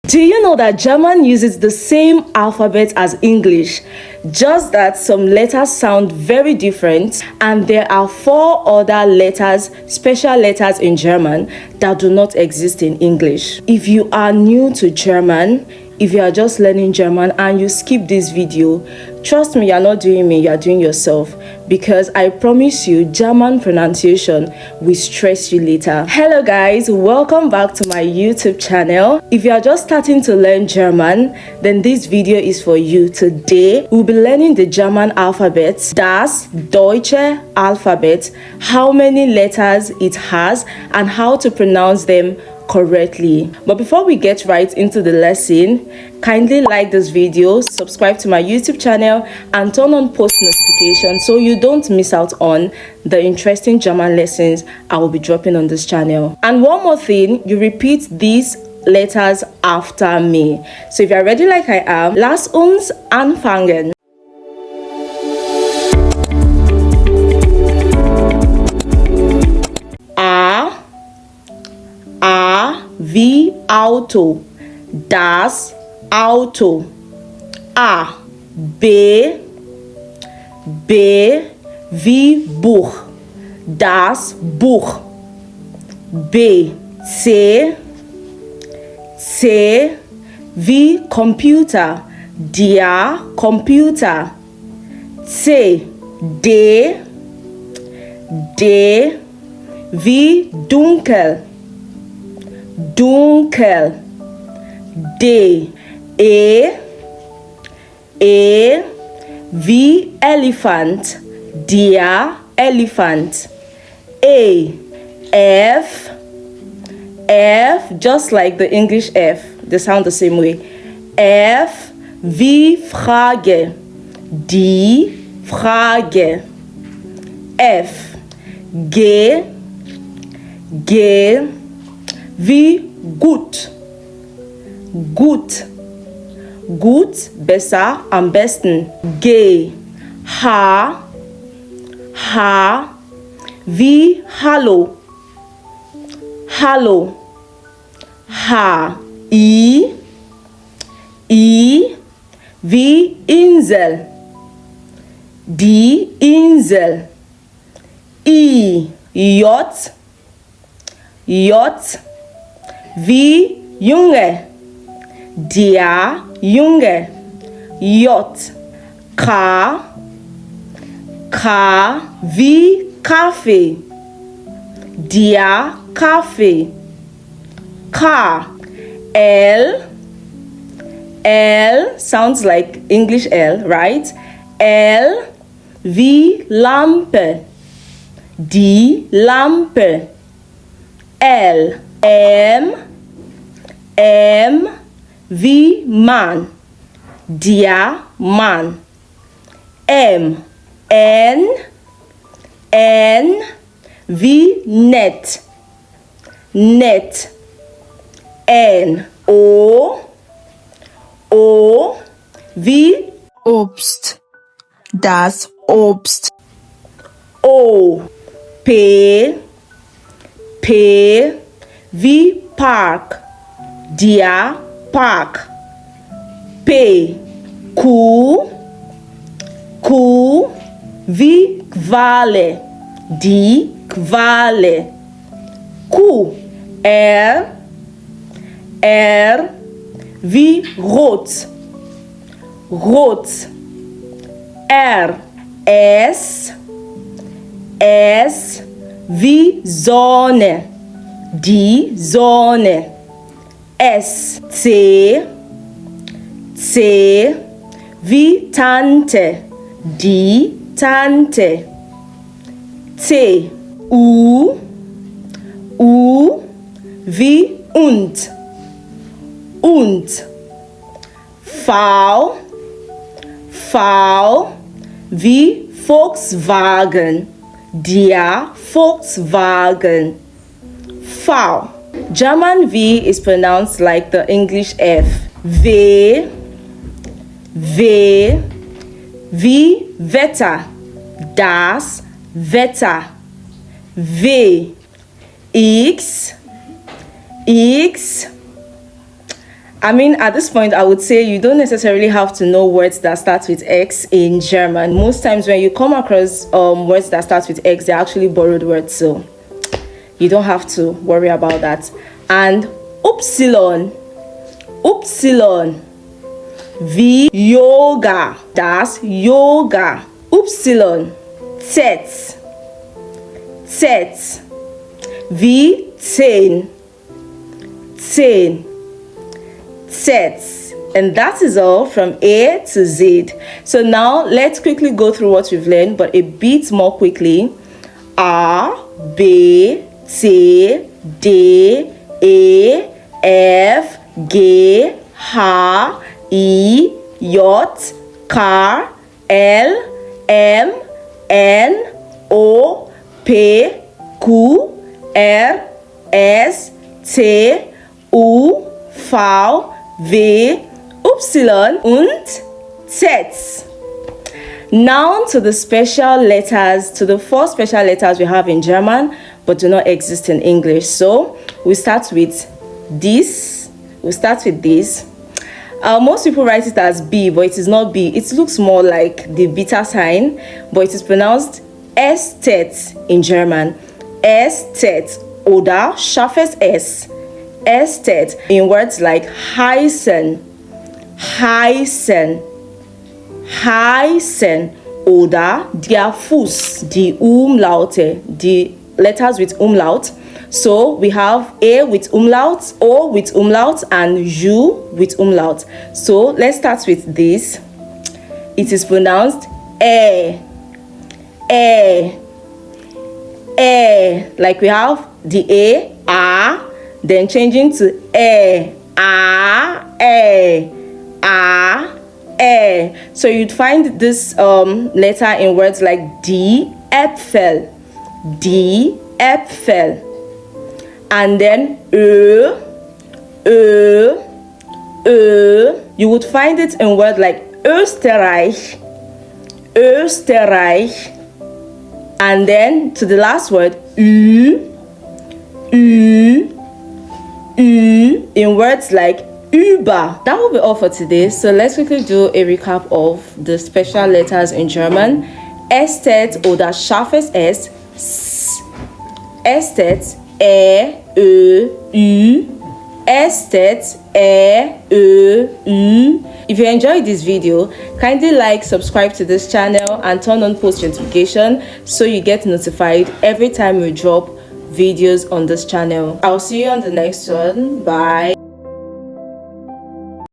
Do you know that German uses the same alphabet as English, just that some letters sound very different, and there are 4 other letters, special letters in German that do not exist in English. If you are new to German, if you are just learning German and you skip this video, trust me, you're not doing me, you're doing yourself, because I promise you German pronunciation will stress you later. Hello guys, welcome back to my YouTube channel. If you are just starting to learn German, then this video is for you. Today we'll be learning the German alphabet, das Deutsche alphabet, how many letters it has and how to pronounce them correctly. But before we get right into the lesson, kindly like this video, subscribe to my YouTube channel and turn on post notifications so you don't miss out on the interesting German lessons I will be dropping on this channel. And one more thing, you repeat these letters after me. So if you're ready like I am, lass uns anfangen. Wie Auto, das Auto. A. B. Wie Buch, das Buch. B. C. Wie Computer, der Computer. C. D. Wie dunkel, dunkel. D. E. Wie Elephant, der Elephant. A. F, just like the English F, they sound the same way. F wie Frage, die Frage. F. G wie gut, gut. Gut, besser, am besten. G. H wie Hallo, hallo. H. I wie Insel, die Insel. I. J wie Junge, der Junge. J. K wie Kaffee, der Kaffee. K. L sounds like English L, right? L wie Lampe, die Lampe. L. M wie Mann, der Mann. N wie nett, nett. N. O wie Obst, das Obst. O. P wie Park, der Park. P. Q wie Qualle, die Qualle. Q. R wie Rot, rot. R. S wie Sonne, die Sonne. S. C wie Tante, die Tante. T. U wie und. V wie Volkswagen, der Volkswagen. V. German V is pronounced like the English F. V wie Wetter, das Wetter. V. X I mean, at this point, I would say you don't necessarily have to know words that start with X in German. Most times when you come across words that start with X, they're actually borrowed words, so you don't have to worry about that. And Upsilon, wie Yoga, das Yoga. Upsilon, Z, wie 10, sets. And that is all from A to Z. So now let's quickly go through what we've learned, but a bit more quickly. A, B, C, D, E, F, G, H, I, J, K, L, M, N, O, P, Q, R, S, T, U, V, W, Y und Z. Now to the special letters, to the 4 special letters we have in German but do not exist in English. So we start with this. Most people write it as B, but it is not B. It looks more like the beta sign, but it is pronounced Estet in German. Estet oder scharfes S. Estet in words like heißen, oder der Fuß, die Umlaute, die letters with umlaut. So we have A with umlaut, O with umlaut, and U with umlaut. So let's start with this. It is pronounced like we have the A, then changing to so you'd find this letter in words like die Äpfel, and then you would find it in words like Österreich, and then to the last word in words like über. That will be all for today. So let's quickly do a recap of the special letters in German. Estet oder scharfes S, Estet, Ö, Ü, Estet, Ö, Ü. If you enjoyed this video, kindly like, subscribe to this channel, and turn on post notification so you get notified every time we drop videos on this channel. I'll see you on the next one. Bye.